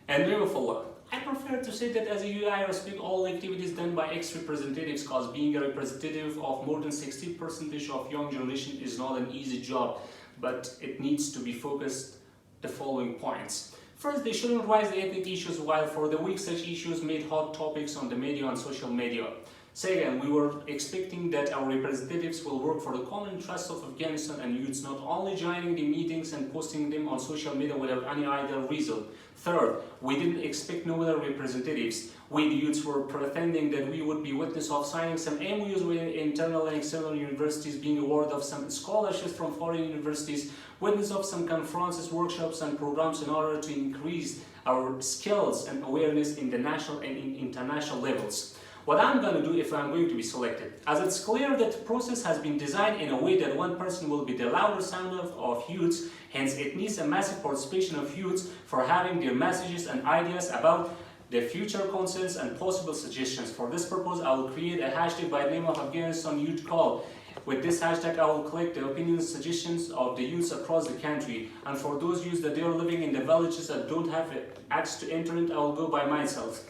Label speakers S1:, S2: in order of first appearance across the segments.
S1: And name of Allah. I prefer to say that as a UI, I respect all activities done by ex-representatives because being a representative of more than 60% of young generation is not an easy job, but it needs to be focused the following points. First, they shouldn't raise the ethnic issues while for the week such issues made hot topics on the media and social media. Second, we were expecting that our representatives will work for the common interests of Afghanistan and youths, not only joining the meetings and posting them on social media without any ideal reason. Third, we didn't expect no other representatives. We the youths were pretending that we would be witness of signing some MOUs with internal and external universities, being awarded of some scholarships from foreign universities, witness of some conferences, workshops and programs in order to increase our skills and awareness in the national and in international levels. What I'm going to do if I'm going to be selected, as it's clear that the process has been designed in a way that one person will be the louder sound of youths, hence it needs a massive participation of youths for having their messages and ideas about the future concerns and possible suggestions. For this purpose, I will create a hashtag by the name of Afghanistan Youth Call. With this hashtag, I will collect the opinions and suggestions of the youths across the country. And for those youths that they are living in the villages that don't have access to internet, I will go by myself.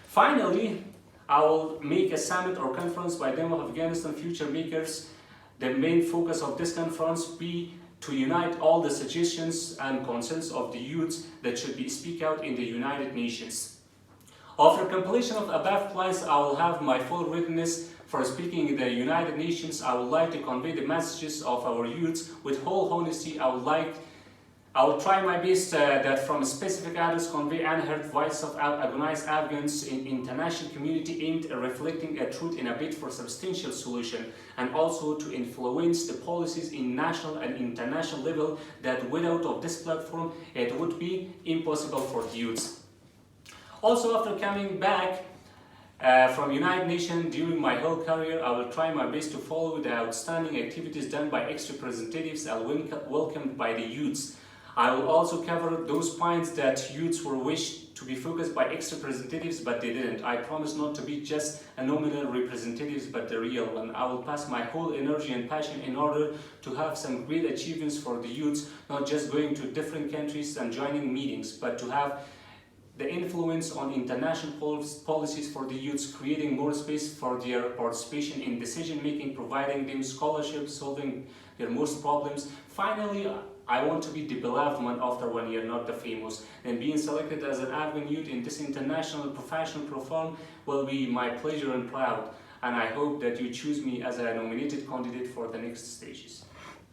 S1: Finally, I will make a summit or conference by them of Afghanistan Future Makers. The main focus of this conference be to unite all the suggestions and concerns of the youths that should be speak out in the United Nations. After completion of above plans, I will have my full readiness for speaking in the United Nations. I would like to convey the messages of our youths with whole honesty. I will try my best that from specific areas convey unheard voice of agonized Afghans in international community aimed at reflecting a truth in a bid for substantial solution, and also to influence the policies in national and international level that without of this platform it would be impossible for the youths. Also, after coming back from United Nations during my whole career, I will try my best to follow the outstanding activities done by ex-representatives and welcomed by the youths. I will also cover those points that youths were wished to be focused by ex-representatives, but they didn't. I promise not to be just a nominal representatives, but the real one. I will pass my whole energy and passion in order to have some great achievements for the youths, not just going to different countries and joining meetings, but to have the influence on international policies for the youths, creating more space for their participation in decision making, providing them scholarships, solving their most problems. Finally, I want to be the beloved one after 1 year, not the famous. And being selected as an Afghan youth in this international professional platform will be my pleasure and proud. And I hope that you choose me as a nominated candidate for the next stages.